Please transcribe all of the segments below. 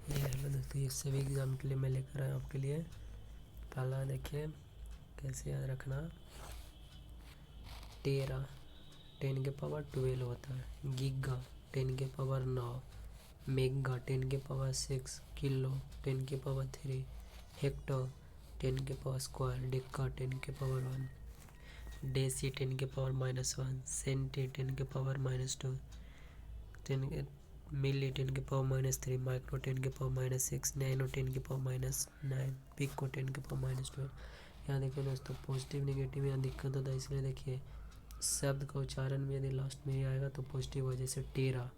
ये हेलो दोस्तों, ये सभी एग्ज़ाम के लिए मैं लेकर आया आपके लिए। पहला देखिए कैसे याद रखना। टेरा 10 के पावर 12 होता है। गीगा 10 के पावर 9। मेगा 10 के पावर 6। किलो 10 के पावर 3। हेक्टर 10 के पावर स्क्वायर। डेका 10 के पावर 1। डेसी 10 के पावर -1। सेंटी 10 के पावर -2। 10 मिली 10 के पावर -3। माइक्रो 10 के पावर -6। नैनो 10 के पावर -9। पिको 10 के पावर -12। यहाँ देखिए दोस्तों, पॉजिटिव नेगेटिव यहाँ दिक्कत होता है, इसलिए देखिए शब्द का उच्चारण में यदि लास्ट में ही आएगा तो पॉजिटिव हो। जैसे टेरा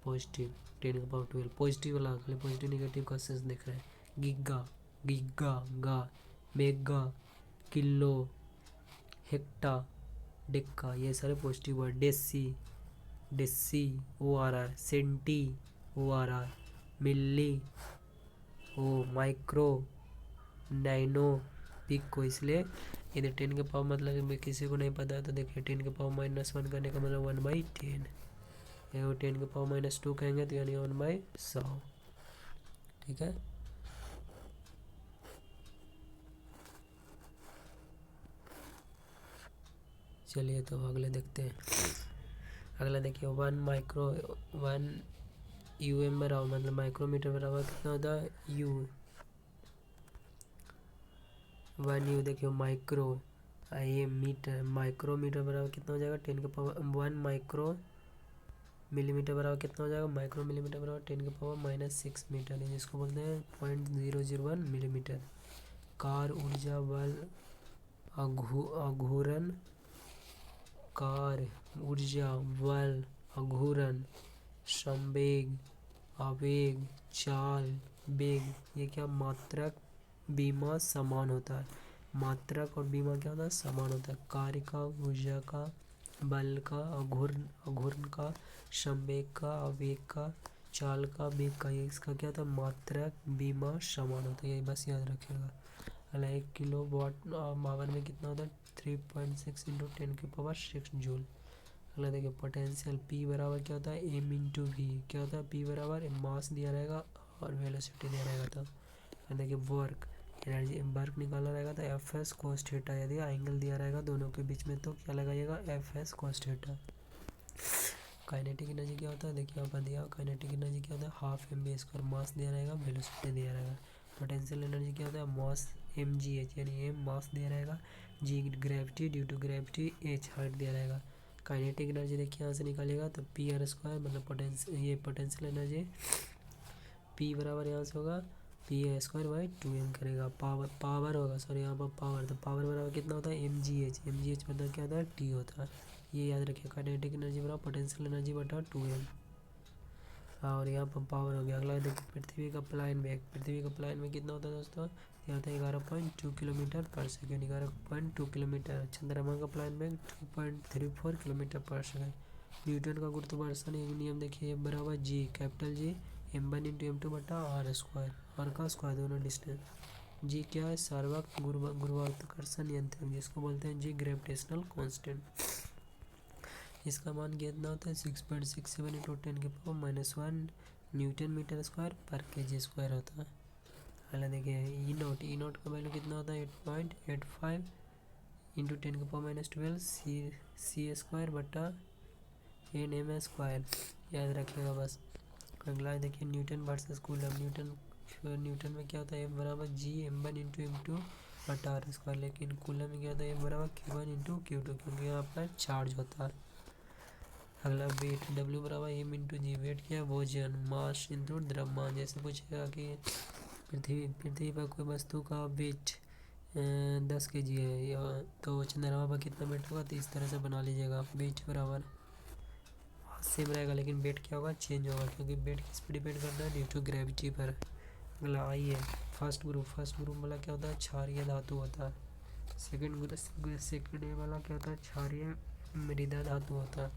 पॉजिटिव 10 के पावर 12 पॉजिटिव वाला, खाली पॉजिटिव नेगेटिव का सेंस दिख रहा है। गिग्गा गिग्गा गा। मेगा किलो हेक्टा डेक्का, ये सारे पॉजिटिव वर्ड। डेसी डेसी ओ आ रहा है। सेंटी ओ आ रहा है। मिली ओ। Micro nano pico. इसलिए यदि 10 के पावर मतलब किसी को नहीं पता है तो देखिए 10 के पावर -1 करने का मतलब 1/10। या 10 के पावर -2 कहेंगे तो यानी 1/100। ठीक है। चलिए तो अगले देखते हैं। अगला देखिए 1 UM बराबर मतलब माइक्रोमीटर बराबर कितना होता है U। 1 U देखिए माइक्रो, ये मीटर। माइक्रोमीटर बराबर कितना हो जाएगा 10 के पावर 1। माइक्रो मिलीमीटर बराबर कितना हो जाएगा माइक्रो मिलीमीटर बराबर 10 के पावर -6 मीटर है, जिसको बोलते हैं 0.001 मिलीमीटर। कार ऊर्जा बल अघूरण। कार ऊर्जा बल अघूरण संवेग आवेग चाल वेग, ये क्या मात्रक बीमा समान होता है। मात्रक और बीमा क्या होता है, समान होता है। कार्य का, ऊर्जा का, बल का, अघूर्ण का, संवेग का, आवेग का, चाल का, वेग का, ये इसका क्या होता है मात्रक बीमा समान होता है। ये बस याद रखिएगा। अगला 1 किलो वाट आवर में कितना होता है 3.6 × 10 के पावर 6 जूल। अगला देखिए पोटेंशियल P बराबर क्या होता है m/v। क्या होता है P बराबर मास दिया रहेगा और वेलोसिटी दिया रहेगा। तो देखिए वर्क एनर्जी वर्क निकालना रहेगा तो Fs cos थीटा। यदि एंगल दिया रहेगा दोनों के बीच में तो क्या लगाइएगा Fs cos theta. Kinetic energy क्या होता है देखिए यहाँ पर दिया। काइनेटिक एनर्जी क्या होता है 12 mv²। मास दिया रहेगा, वेलोसिटी दिया रहेगा। पोटेंशियल एनर्जी क्या होता है मास mgh, यानी m मास दिया रहेगा, g gravity, due to gravity, h height दिया रहेगा। काइनेटिक एनर्जी देखिए यहाँ से निकालिएगा तो PR² मतलब पोटेंशियल एनर्जी P बराबर यहाँ से होगा P²/2m करेगा। पावर होगा सॉरी यहाँ पर पावर, तो पावर बराबर कितना होता है mgh। मतलब क्या होता है T होता है। ये याद रखिए काइनेटिक एनर्जी बराबर पोटेंशियल एनर्जी बटा 2m। और यहाँ पर पावर हो गया। अगला देखिए पृथ्वी का प्लायन वेग। पृथ्वी का प्लायन वेग कितना होता है दोस्तों, यहाँ होता है 11.2 किलोमीटर पर सेकेंड। 11.2 किलोमीटर। चंद्रमा का प्लायन वेग 2.34 किलोमीटर पर सेकेंड। न्यूटन का गुरुत्वाकर्षण नियम देखिए बराबर G capital G m1 × m2 बटा r²। r का स्क्वायर दोनों डिस्टेंस। G क्या है सार्वक गुरुत्वाकर्षण यंत्र, जिसको बोलते हैं G ग्रेविटेशनल कांस्टेंट। इसका मान कितना होता है 6.67 × 10 के पावर -1 न्यूटन मीटर स्क्वायर पर kg² होता है। अगला देखिए ई नोट का वैल्यू कितना होता है 8.85 × 10 के पावर -12 c² बटा nm²। याद रखिएगा बस। अगला देखिए न्यूटन वर्सेस कूलम। न्यूटन में क्या होता है F बराबर G m1 × m2 बटा r²। लेकिन कूलम में क्या होता है F बराबर q1 × q2, क्योंकि यहाँ पर चार्ज होता है। अगला वेट W बराबर m × g। वेट क्या है वजन, मास इंटू द्रव्यमान। जैसे पूछेगा कि पृथ्वी पर कोई वस्तु का वेट 10 kg है या तो चंद्रमा पर कितना वेट होगा, तो इस तरह से बना लीजिएगा। वेट बराबर सेम रहेगा लेकिन वेट क्या होगा चेंज होगा, क्योंकि वेट किस पर डिपेंड करता है ड्यू टू ग्रेविटी पर। अगला आइए फर्स्ट ग्रुप वाला क्या होता है क्षारीय धातु होता है। सेकेंड वाला क्या होता है क्षारीय मृदा धातु होता है।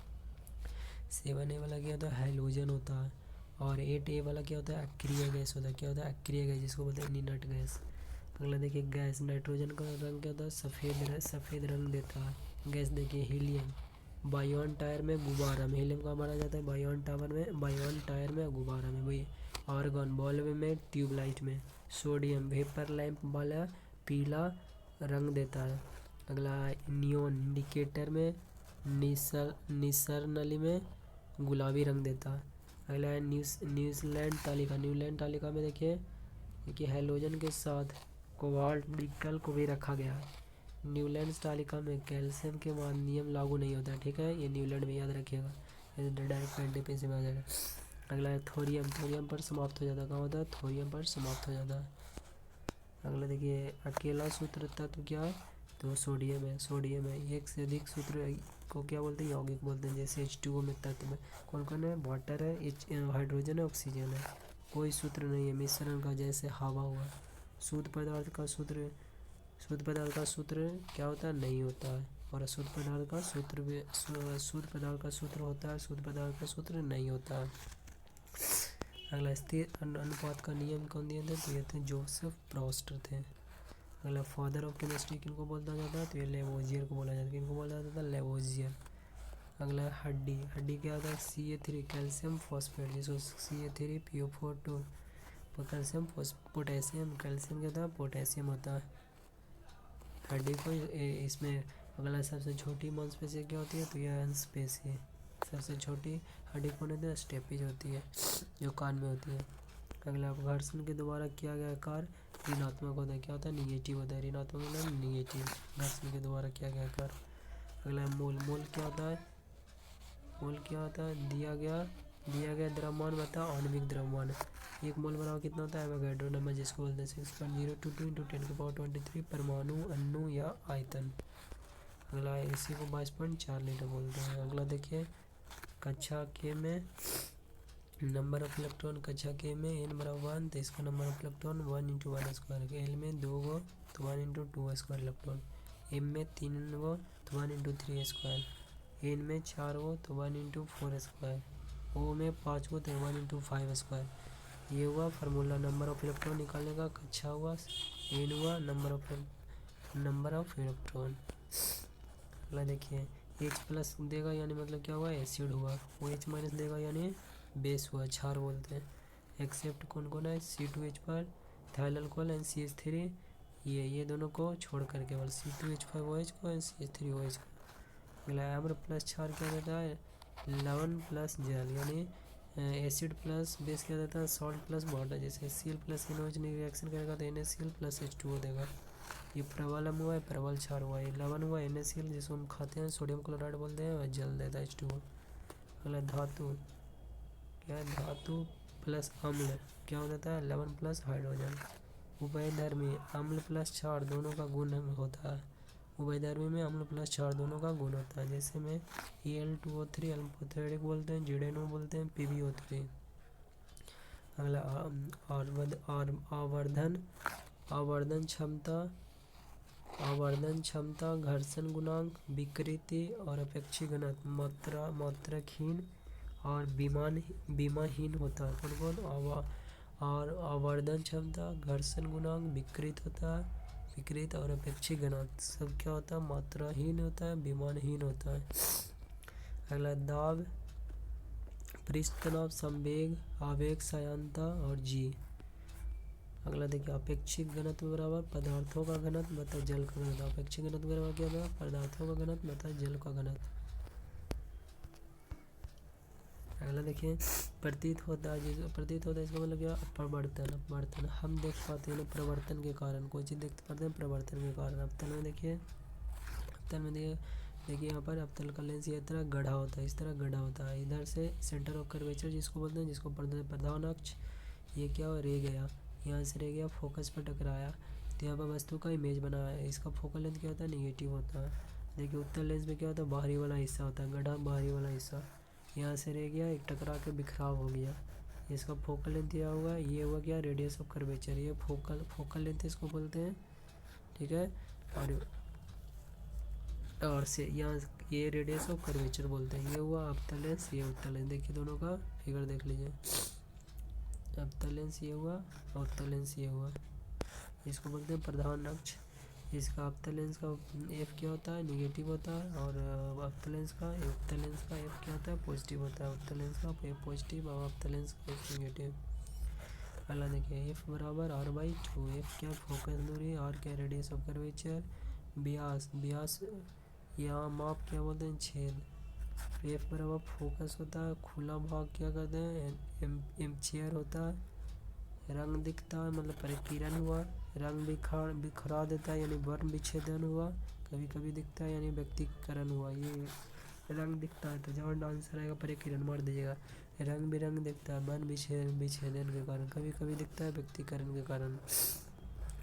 7A वाला क्या होता है हैलोजन होता है। और 8A वाला क्या होता है अक्रिय गैस होता है। क्या होता है अक्रिय गैस, जिसको बोलते हैं इनर्ट गैस। अगला देखिए गैस नाइट्रोजन का रंग क्या होता है सफ़ेद रंग देता है। गैस देखिए हीलियम बायोन टायर में गुब्बारा में। हीलियम का मारा जाता है बायोन टायर में गुब्बारा में। वही आर्गन बल्ब में, ट्यूबलाइट में। सोडियम वेपर लैंप वाला पीला रंग देता है। अगला है नियोन इंडिकेटर में, निसर नली में गुलाबी रंग देता है। अगला है न्यूजीलैंड तालिका। न्यूजीलैंड तालिका में देखिए हैलोजन के साथ कोबाल्ट निकल को भी रखा गया है। न्यूजीलैंड तालिका में कैल्शियम के बाद नियम लागू नहीं होता है, ठीक है, ये न्यूजीलैंड में याद रखिएगा, ये डायरेक्ट एनटीपीसी में आ जाएगा। अगला है थोरियम। थोरियम पर समाप्त हो जाता है, कहाँ होता है, थोरियम पर समाप्त हो जाता है। अगला देखिए अकेला सूत्र तत्व क्या है, तो सोडियम है। सोडियम है। एक से अधिक सूत्र को क्या बोलते हैं, यौगिक बोलते हैं। जैसे H2O में तत्व में कौन कौन है, वाटर है, हाइड्रोजन है, ऑक्सीजन है। कोई सूत्र नहीं है मिश्रण का, जैसे हवा हुआ। शुद्ध पदार्थ का सूत्र क्या होता है, नहीं होता है। और अशुद्ध पदार्थ का सूत्र भी शुद्ध पदार्थ का सूत्र होता है, शुद्ध पदार्थ का सूत्र नहीं होता है। अगला स्थिर अनुपात का नियम कौन दिए थे, तो ये थे जोसेफ प्रॉस्टर थे। अगला फादर ऑफ केमिस्ट्री किनको बोला जाता है, तो ये लेवोजियर को बोला जाता है। किनको बोला जाता है, लेवोजियर। अगला हड्डी। हड्डी क्या होता है, CA3 कैल्शियम फॉस्फेट, जिसको CA3PO4 कैल्शियम पोटेशियम। कैल्शियम क्या होता है, पोटेशियम होता है। हड्डी को इसमें अगला सबसे छोटी मांसपेशी क्या होती है, तो यह अंशपेशी। सबसे छोटी हड्डी कौन होती है, स्टेपीज होती है, जो कान में होती है। अगला घर्षण के द्वारा किया गया कार्य ऋणात्मक होता है, क्या होता है, निगेटिव होता है। ऋणात्मक मतलब निगेटिव, घर्षण के द्वारा किया गया कार्य। अगला मोल। मोल क्या होता है, मोल क्या होता है, दिया गया द्रव्यमान बता आणविक द्रव्यमान। एक मोल बराबर कितना होता है, एवोगैड्रो नंबर, जिसको बोलते हैं 6.022 × 10⁻23 परमाणु, अणु या आयतन। अगला इसी को 22.4 लीटर बोलते हैं। अगला देखिए कक्षा के में नंबर ऑफ इलेक्ट्रॉन। कक्षा के में n बराबर 1, तो इसका number of electron 1 × 1 square. L में 2 गो तो 1 × 2 स्क्वायर इलेक्ट्रॉन। एम में 3 गो तो 1 × 3 स्क्वायर। एन में 4 गो तो 1 × 4 स्क्वायर। ओ में 5 गो तो 1 × 5 स्क्वायर। ये हुआ फार्मूला नंबर ऑफ इलेक्ट्रॉन निकालने का। कक्षा हुआ, एन हुआ नंबर ऑफ इलेक्ट्रॉन। अगला देखिए H+ देगा यानी मतलब क्या हुआ, एसिड हुआ। OH- देगा यानी बेस हुआ, क्षार बोलते हैं। एक्सेप्ट कौन कौन है, C2H पर इथाइल अल्कोहल एंड CH3, ये दोनों को छोड़कर केवल C2H5OH को एंड CH3OH को। अगला आम्र प्लस क्षार क्या देता है, लवण प्लस जल, यानी एसिड प्लस बेस क्या देता है, सॉल्ट प्लस वाटर। जैसे Cl + NaOH रिएक्शन करेगा तो NaCl + H2O देगा। ये प्रबलम हुआ है, प्रबल क्षार हुआ है। लवण हुआ NaCl, जिसको हम खाते हैं, सोडियम क्लोराइड बोलते हैं, और जल देता है H2O। अगला धातु क्या है, धातु प्लस अम्ल क्या हो जाता है, लवण प्लस हाइड्रोजन। उभयधर्मी अम्ल प्लस क्षार दोनों का गुण होता है। उभयधर्मी में अम्ल प्लस क्षार दोनों का गुण होता है। जैसे में Al2O3 अल्फोथेरिक बोलते हैं, ZNO बोलते हैं, PbO3। अगला आवर्धन क्षमता, घर्षण गुणांक, विकृति और अपेक्षित घनत्व मात्रकहीन और विमाहीन होता है। कौन कौन, और आवर्धन क्षमता, घर्षण गुणांक, विकृत और अपेक्षित घनत्व सब क्या होता है, मात्राहीन होता है, विमानहीन होता है। अगला दाब, पृष्ठ तनाव, संवेग, आवेग, सायंता और G। अगला देखिए अपेक्षित घनत्व बराबर पदार्थों का घनत्व बता जल का घनत्व। अपेक्षित घनत्व बराबर क्या होगा, पदार्थों का घनत्व बता जल का घनत्व। अगला देखिए प्रतीत होता है, इसका मतलब क्या, अपवर्तन। हम देख पाते हैं ना प्रवर्तन के कारण, कोई चीज़ देख पाते हैं प्रवर्तन के कारण। अवतल में देखिए यहाँ पर अवतल का लेंस ये तरह गढ़ा होता है, इस तरह गढ़ा होता है। इधर से सेंटर ऑफ कर्वेचर जिसको बोलते हैं, जिसको प्रधान अक्ष, ये क्या रह गया, यहाँ से रह गया, फोकस पर टकराया, तो यहाँ पर वस्तु का इमेज बना है। इसका फोकल लेंथ क्या होता है, निगेटिव होता है। देखिए उत्तल लेंस में क्या होता है, बाहरी वाला हिस्सा होता है, गड्ढा बाहरी वाला हिस्सा, यहाँ से रह गया, एक टकरा के बिखराव हो गया। इसका फोकल लेंथ यह हुआ, ये हुआ क्या, रेडियस ऑफ कर्वेचर, ये फोकल लेंथ इसको बोलते हैं, ठीक है। और से यहाँ ये रेडियस ऑफ कर्वेचर बोलते हैं। ये हुआ अवतल लेंस, ये उत्तल लेंस। देखिए दोनों का फिगर देख लीजिए, अवतल लेंस ये हुआ, उत्तल लेंस ये हुआ, इसको बोलते हैं प्रधान अक्ष। इसका अवतल लेंस का F क्या होता है, निगेटिव होता है, और उत्तल लेंस का F क्या होता है, पॉजिटिव होता है। उत्तल लेंस का F पॉजिटिव और अवतल लेंस का F निगेटिव। अगला देखिए एफ बराबर आर बाई टू। एफ क्या फोकस दूरी, आर क्या radius of curvature, Beas Beas यहाँ माप क्या बोलते हैं छेद। एफ बराबर फोकस होता है, खुला भाग क्या करते हैं एम्पीयर होता है, रंग दिखता है मतलब परिकिरण हुआ, रंग बिखरा देता है यानी वर्ण विच्छेदन हुआ, कभी कभी दिखता है यानी व्यक्तिकरण हुआ। ये रंग दिखता है तो जवाब आंसर आएगा परिकिरण, मार दीजिएगा। रंग बिरंग दिखता है वर्ण विच्छेदन के कारण, कभी कभी दिखता है व्यक्तिकरण के कारण।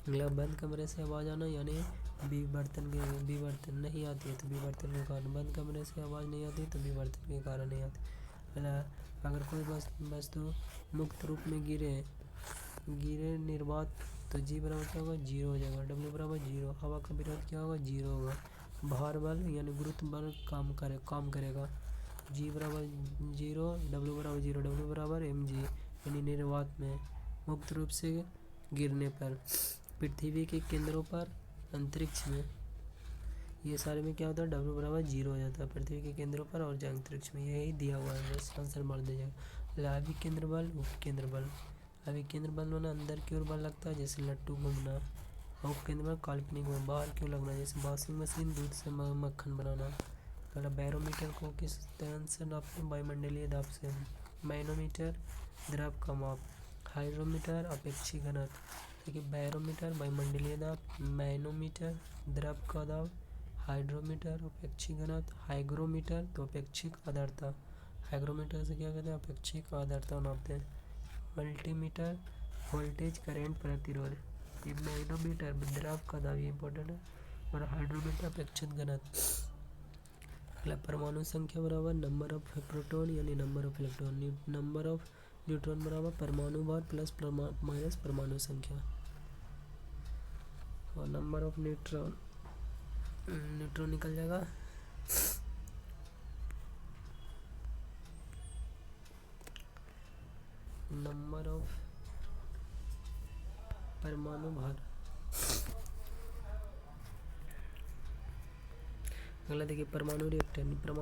अगला बंद कमरे से आवाज़ आना यानी विवर्तन नहीं आती है तो विवर्तन के कारण, बंद कमरे से आवाज़ नहीं आती तो विवर्तन के कारण नहीं आती। अगर कोई वस्तु मुक्त रूप में गिरे निर्वात तो जी बराबर क्या होगा, जीरो हो जाएगा। डब्ल्यू बराबर जीरो। हवा का विरोध क्या होगा, जीरो होगा। भार बल यानी गुरुत्व बल काम करेगा। जी बराबर जीरो, डब्ल्यू बराबर जीरो। डब्ल्यू बराबर एम जी यानी निर्वात में मुक्त रूप से गिरने पर, पृथ्वी के केंद्रों पर, अंतरिक्ष में, ये सारे में क्या होता है डब्ल्यू बराबर जीरो हो जाता है पृथ्वी के केंद्रों पर और अंतरिक्ष में। यही दिया हुआ है, इसका आंसर मार दीजिएगा। अभिकेंद्र बल उपकेंद्र बल। अभिकेंद्र बल में अंदर की ओर बल लगता है जैसे लट्टू घूमना, और उपकेंद्र बल काल्पनिक में बाहर क्यों लगना जैसे वॉशिंग मशीन दूध से मक्खन बनाना। अगला बैरोमीटर को किस तरह से नापते हैं, वायुमंडलीय दाब से। मैनोमीटर द्रव का माप, हाइड्रोमीटर अपेक्षिक घनत्व। देखिए बैरोमीटर वायुमंडलीय दाब, मैनोमीटर द्रव का दाब, हाइड्रोमीटर अपेक्षिक घनत्व, हाइग्रोमीटर तो अपेक्षिक आर्द्रता। हाइग्रोमीटर से क्या कहते हैं, अपेक्षिक आर्द्रता नापते हैं। मल्टीमीटर वोल्टेज करंट प्रतिरोध। ये मैनोमीटर द्रव का दाब इम्पोर्टेंट है, और हाइड्रोमीटर अपेक्षित घनत्व। अगला परमाणु संख्या बराबर नंबर ऑफ प्रोटॉन यानी number of electron. Number of neutron बराबर परमाणु भार प्लस माइनस परमाणु संख्या, और नंबर ऑफ न्यूट्रॉन निकल जाएगा नंबर ऑफ परमाणु भार। अगला देखिए परमाणु रिएक्टर में क्या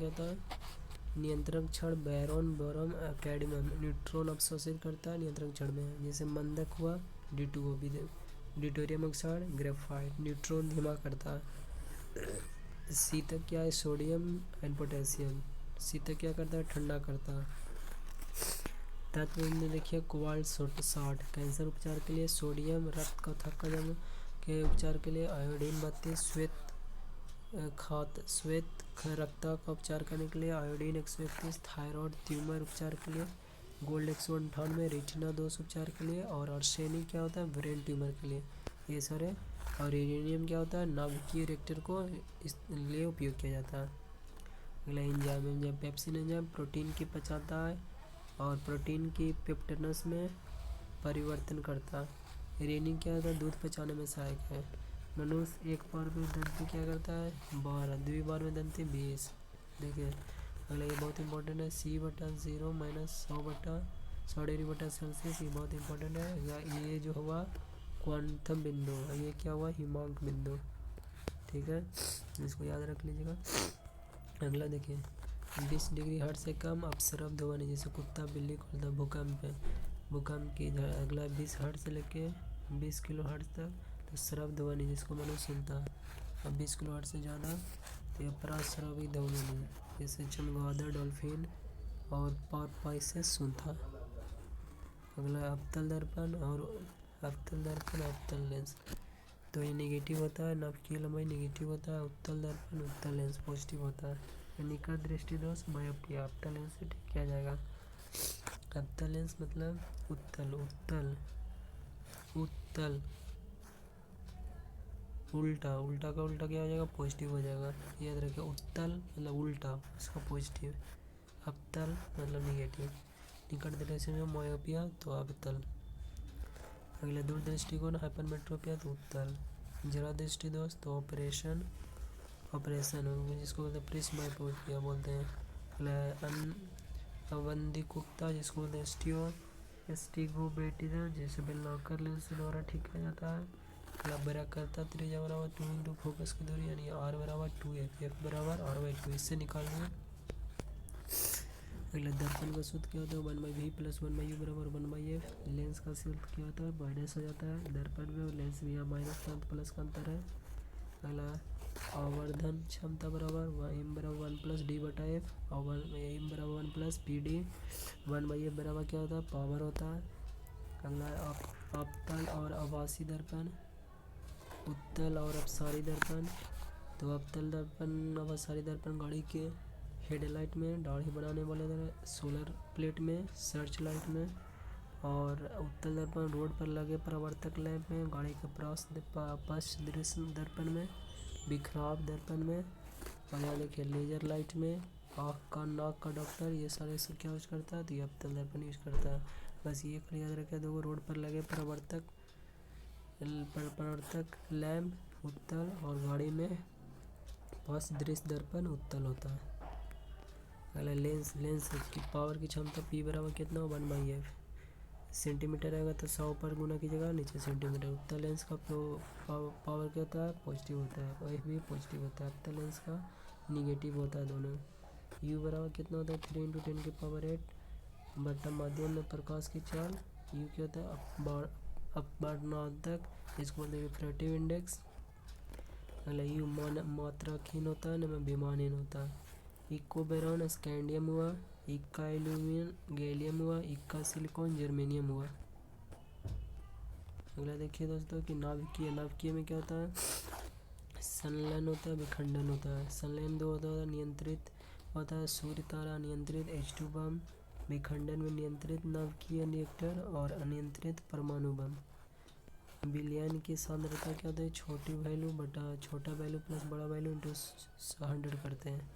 होता है, नियंत्रण क्षण बैरोन बोरॉन कैडमियम न्यूट्रॉन अवशोषित करता है नियंत्रण क्षण में, जैसे मंदक हुआ D2O, deuterium oxide graphite neutron धीमा करता है। शीतक क्या है, सोडियम एंड पोटेशियम, शीतक क्या करता है, ठंडा करता है। तत्व में देखिए कोबाल्ट 60, कैंसर उपचार के लिए सोडियम, रक्त का थक्का जम के उपचार के लिए आयोडीन 32, श्वेत रक्तता का उपचार करने के लिए आयोडीन 131, थायराइड ट्यूमर उपचार के लिए गोल्ड 198, रेटिना दोष उपचार के लिए, और आर्सेनिक क्या होता है ब्रेन ट्यूमर के लिए ये सारे, और यूरेनियम क्या होता है नाभिकीय रिएक्टर को इस लिए उपयोग किया जाता है। अगला एंजाइम पेप्सिन एंजाइम प्रोटीन की पचाता है और प्रोटीन की पेप्टोनेस में परिवर्तन करता है। रेनिन क्या होता है दूध पचाने में सहायक है। मनुष्य एक बार में दंती क्या करता है 12, द्विबार में दंती 20। देखिए अगला ये बहुत इंपॉर्टेंट है, C/0 - 100/100°C, ये बहुत इंपॉर्टेंट है। या ये जो हुआ क्वांटम बिंदु, ये क्या हुआ हिमांक बिंदु, ठीक है, इसको याद रख लीजिएगा। अगला देखिए 20 डिग्री हर्ट्ज से कम अपशब्द ध्वनि, जैसे कुत्ता बिल्ली खोलता, भूकंप की। अगला 20 हर्ट्ज से लेके 20 किलो हर्ट्ज तक तो श्रव्य ध्वनि जिसको मनुष्य सुनता है, अब 20 किलो हर्ट्ज से ज़्यादा तो अपराश्रवी ध्वनि, जैसे चमगादड़, डॉल्फिन और पारपाइसेस सुनता। अगला अवतल दर्पण अवतल लेंस, तो ये नेगेटिव होता है, नाभिकीय लंबाई नेगेटिव होता है, उत्तल दर्पण उत्तल लेंस पॉजिटिव होता है। निकट दृष्टि दोष मायोपिया, अवतल लेंस से ठीक किया जाएगा। अवतल लेंस मतलब उत्तल उल्टा का उल्टा क्या हो जाएगा पॉजिटिव हो जाएगा, याद रखिए। उत्तल मतलब उल्टा उसका पॉजिटिव, अवतल मतलब नेगेटिव। निकट दृष्टि में मायोपिया तो अवतल। अगला दूर दृष्टिकोण हाइपरमेट्रोपिया तो उत्तल। जरा दृष्टि दोष तो ऑपरेशन जिसको बोलते हैं प्रिस्माइपोपिया बोलते हैं। अवंदिकुक्ता जिसको बोलते हैं स्टिगोमेटिज्म, जैसे बेलनाकर लेंस द्वारा ठीक किया जाता है। बराकरता त्रिज्या बराबर 2 × फोकस की दूरी यानी R = 2F, F = R/2, इससे निकालना है। अगला दर्पण का सूत्र क्या होता है, 1/v प्लस 1/u बराबर 1/f। लेंस का सूत्र क्या होता है, माइनस हो जाता है दर्पण में और लेंस में, यहाँ माइनस का प्लस का अंतर है। अगला आवर्धन क्षमता बराबर एम बराबर 1 प्लस डी बटा एफ, और एम बराबर 1 प्लस पी डी। 1/f बराबर क्या होता है, पावर होता है। अगला अवतल और आभासी दर्पण, उत्तल और अपसारी दर्पण। तो अवतल दर्पण अपसारी दर्पण गाड़ी के हेडलाइट में, दाढ़ी बनाने वाले सोलर प्लेट में, सर्च लाइट में। और उत्तल दर्पण रोड पर लगे परावर्तक लैंप में, गाड़ी के पश्च दृश्य दर्पण में, बिखराव दर्पण में, और यहाँ देखिए लेजर लाइट में, आँख का नाक का डॉक्टर, ये सारे सब क्या यूज करता है, तो ये अवतल दर्पण यूज करता है। बस ये याद रखें, दो रोड पर लगे परावर्तक लैंप उत्तल, और गाड़ी में पश्च दृश्य दर्पण उत्तल होता है। अगला लेंस की पावर की क्षमता P बराबर कितना, 1/f। सेंटीमीटर आएगा तो 100 पर गुना कीजिएगा, नीचे सेंटीमीटर। उत्तल लेंस का पावर क्या होता है, पॉजिटिव होता है, और एफ भी पॉजिटिव होता है। अवतल लेंस का निगेटिव होता है दोनों। U बराबर कितना होता है, 3 × 10⁸ बटा माध्यम में प्रकाश की चाल। U क्या होता है, अपवर्तनांक, इसको बोलते हैं रिफ्रैक्टिव इंडेक्स। अगला U मात्राहीन होता है, न विमानहीन होता है। इक्को बेरॉन स्कैंडियम हुआ, इक्का एल्यूमिनियम गैलियम हुआ, इक्का सिलिकॉन जर्मेनियम हुआ। अगला देखिए दोस्तों कि नाभिकीय में क्या होता है, संलयन होता है, विखंडन होता है। संलयन 2 होता है, नियंत्रित होता है सूर्य तारा नियंत्रित H2 बम। विखंडन में नियंत्रित नाभिकीय रिएक्टर और अनियंत्रित परमाणु बम। विलयन की सांद्रता क्या होता है, छोटी वैल्यू बटा छोटा वैल्यू प्लस बड़ा वैल्यू इंटू 100 करते हैं।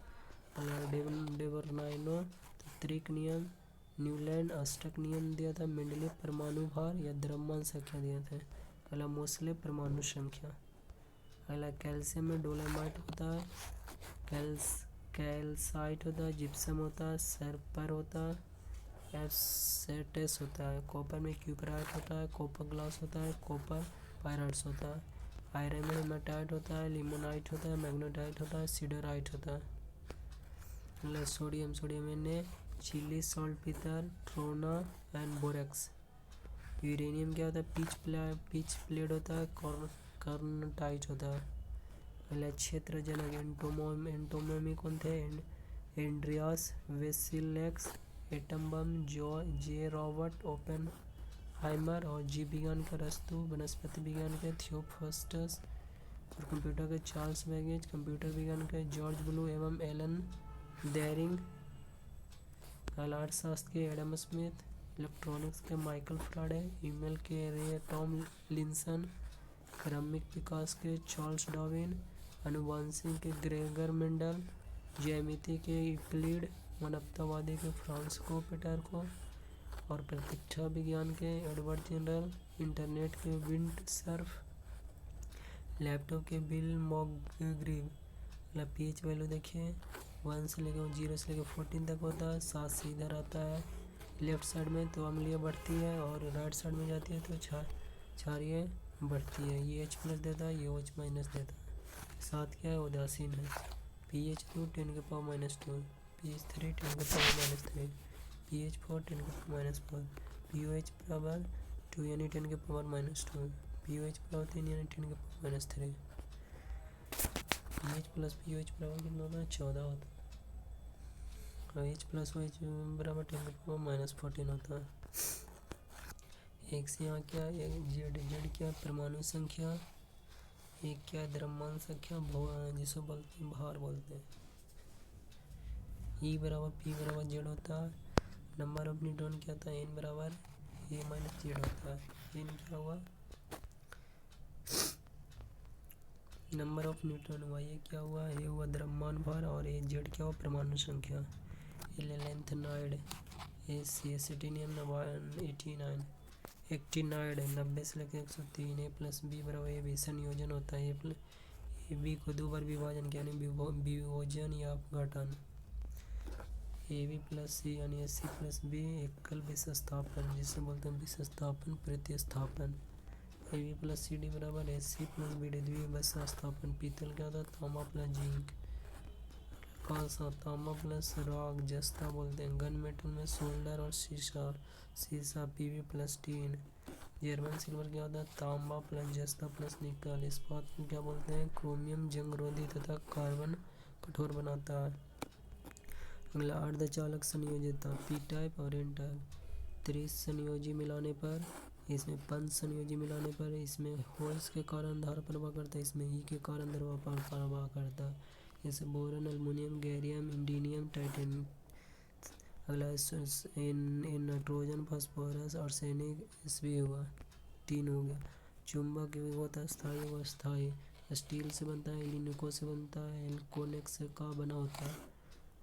डेवर्नाइनो त्रिक नियम, न्यूलैंड अष्टक नियम दिया था। मेंडलीव परमाणु भार या द्रव्यमान संख्या दिया था। अगला मोसले परमाणु संख्या। अगला कैल्शियम में डोलेमाइट होता है, कैल्साइट होता है, जिप्सम होता है, सर्पर होता है, एब्सेटस होता है। कॉपर में क्यूपराइट होता है, कॉपर ग्लास होता है, कॉपर पायराइट्स होता है। आयरन में हेमाटाइट होता है, लिमोनाइट होता है, मैग्नेटाइट होता है, सिडराइट होता है। सोडियम में Chile saltpetre, trona and borax. Uranium क्या होता है, पिच प्लेट होता है, कर्नटाइट होता है। अगला क्षेत्रजनक एंटोमोमी कौन थे, एंड्रियास वेसिलेक्स। एटम बम जे रॉबर्ट ओपेनहाइमर। और जीव विज्ञान के अरस्तु, वनस्पति विज्ञान के थियोफ्रास्टस, और कंप्यूटर के चार्ल्स बैबेज। कंप्यूटर विज्ञान के जॉर्ज ब्लू एवं एलन डेयरिंग। अर्थशास्त्र के एडम स्मिथ। इलेक्ट्रॉनिक्स के माइकल फ्राडे। ईमेल के रे टॉम लिंसन। क्रमिक विकास के चार्ल्स डार्विन। आनुवंशिक के ग्रेगर मेंडल। ज्यामिति के यूक्लिड। मानवतावादी के फ्रांसिस्को पेट्रार्को। और प्रतीक्षा विज्ञान के एडवर्ड जनरल। इंटरनेट के विंडसर्फ। लैपटॉप के बिल मॉकग्रीव। पीएच वैल्यू देखिए 1 से लेकर 0 से लेकर 14 तक होता है। 7 से इधर आता है लेफ्ट साइड में तो अम्लीय बढ़ती है, और राइट साइड में जाती है तो क्षारीय बढ़ती है। ये H+ देता है, ये OH- देता है। 7 क्या है, उदासीन है। pH 2 10⁻², pH 3 10⁻³ pH 4 10⁻⁴, pOH बराबर 2 यानी 10⁻², pOH बराबर 3 यानी 10⁻³ pH प्लस pOH बराबर कितना होता है, 14 होता है। H प्लस OH बराबर 10⁻14 होता है। एक से यहाँ क्या, एक जेड क्या परमाणु संख्या, एक क्या द्रव्यमान संख्या, जिसे बोलते हैं भार बोलते हैं। E बराबर P बराबर जेड होता है। नंबर ऑफ न्यूट्रॉन क्या होता है, N बराबर A माइनस जेड होता है। N क्या हुआ, नंबर ऑफ न्यूट्रॉन हुआ। ये क्या हुआ, ये हुआ द्रव्यमान भार, और ये जेड क्या हुआ परमाणु संख्या। लेंथेनाइड एसिटिनियम 89 90 से लेकर 103। A प्लस B बराबर ए बी संयोजन होता है। ए बी को 2 बार विभाजन यानी विभोजन या अपघटन। ए बी प्लस सी यानी AC प्लस B एकल विस्थापन, जिसे बोलते हैं विस्थापन प्रतिस्थापन। A B plus C D बराबर AC प्लस BD द्विविस्थापन। पीतल क्या होता है, तांबा प्लस जिंक। कांसा, तांबा प्लस राग जस्ता बोलते हैं। गन मेटल में सोल्डर और शीशा, शीशा PV plus tin. German silver क्या होता है? तांबा प्लस जस्ता प्लस निकल। इस्पात को क्या बोलते हैं? क्रोमियम जंग रोधी तथा कार्बन कठोर बनाता है। अगला अर्धचालक संयोजिता, पी टाइप और एन टाइप। त्रिसंयोजी मिलाने पर, इसमें पंच संयोजी मिलाने पर इसमें होल्स के कारण धारा प्रवाह करता है, इसमें ई के कारण द्रव प्रवाह करता है। जैसे boron, aluminium, gallium, indium, titanium. अगला नाइट्रोजन, फास्फोरस, आर्सेनिक, इसभी हुआ 3 हो गया। चुंबक होता है स्थायी व अस्थायी। स्टील से बनता है, लिनिको से बनता है, एल्कोनेक्स का बना होता है।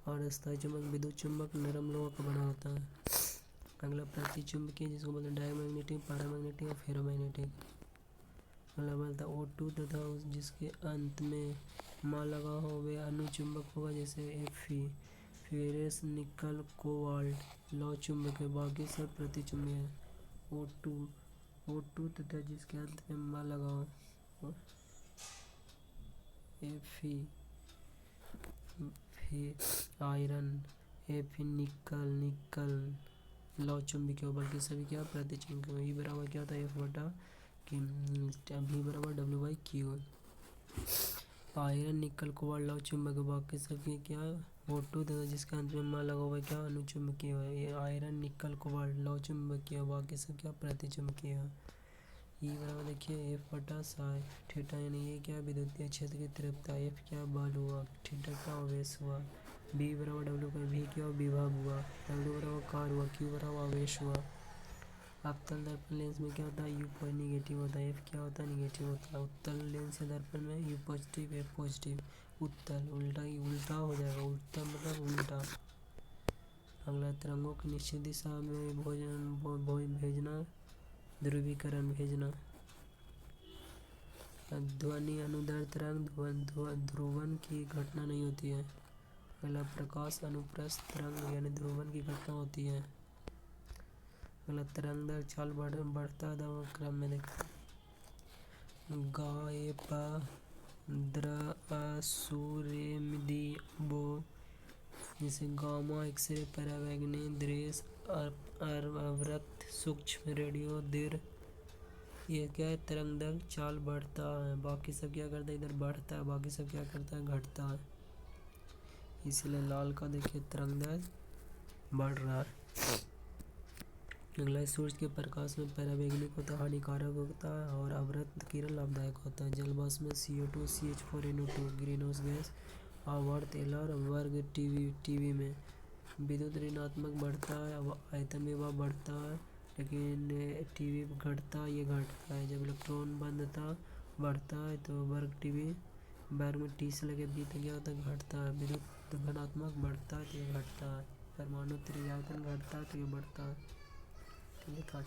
और अस्थायी चुंबक विद्युत चुंबक नरम लोहा का बना होता है। अगला प्रतिचुंबकीय, जिसको बोलते हैं डायमैग्नेटिक, पैरामैग्नेटिक और फेरोमैग्नेटिक। अगला बोलता है O2 तथा जिसके अंत में मां लगा हो वे अनुचुंबक होगा, जैसे Fe। फेरस, निकल, कोबाल्ट लौह चुंबक है, बाकी सब प्रतिचुंबकीय है। O2 तथा जिसके अंत में मां लगा हो Fe। आयरन, Fe, निकल लौह चुंबकीय, बल्कि सभी क्या प्रतिचुंबकीय। ई बराबर क्या होता है? F बटा कि V बराबर W/Q। आयरन, निकल, कोबाल्ट लौह चुंबक, बाकी सभी क्या O2 तथा जिसके अंत में मां लगा हुआ है क्या अनुचुंबकीय है। ये आयरन, निकल, कोबाल्ट लौह चुंबकीय, बाकी सब क्या प्रतिचुंबकीय है। ई बराबर देखिए F बटा साई थीटा, यानी ये क्या विद्युतीय क्षेत्र की तीव्रता। F क्या बल हुआ, थीटा क्या आवेश हुआ। B बराबर W का V क्या विभव हुआ, W बराबर कार्य हुआ, Q बराबर आवेश हुआ। अवतल दर्पण लेंस में क्या होता है? U निगेटिव होता है, F क्या होता है? निगेटिव होता है। उत्तल लेंस या दर्पण में U पॉजिटिव, F पॉजिटिव। उत्तल उल्टा हो जाएगा, उत्तल मतलब उल्टा। अगला तरंगों की निश्चित दिशा में भेजना, ध्रुवीकरण भेजना। ध्वनि अनुदैर्ध्य तरंग ध्रुवण की घटना नहीं होती है। अगला प्रकाश अनुप्रस्थ तरंग यानी ध्रुवण की घटना होती है। अगला तरंग दैर्ध्य चाल बढ़ता क्रम में देखते हैं। गा ए प द्र अ सु रे म दी बो, जैसे गामा, एक्सरे, परावैंगनी, दृश्य, अवरक्त, सूक्ष्म, रेडियो, दीर्घ। ये क्या है? तरंग दैर्ध्य चाल बढ़ता है, बाकी सब क्या करता है? इधर बढ़ता है, बाकी सब क्या करता है? घटता है। इसलिए लाल का देखिए तरंग दैर्ध्य बढ़ रहा है। अगला सूरज के प्रकाश में परावैंगनिक होता है, हानिकारक होता है, और अवरक्त किरण लाभदायक होता है। जलवाष्प में CO2, CH4NO2 green house gas, आवर्त LR वर्ग टीवी में। विद्युत ऋणात्मक बढ़ता है, आयतन विभव बढ़ता है, लेकिन टीवी घटता है, ये घटता है। जब इलेक्ट्रॉन बंधता बढ़ता है तो वर्ग टीवी वर्ग में T से लगे B तक क्या होता है? घटता है। विद्युत धनात्मक बढ़ता है तो ये घटता है। परमाणु त्रिज्या घटता है तो ये बढ़ता है। ठीक है।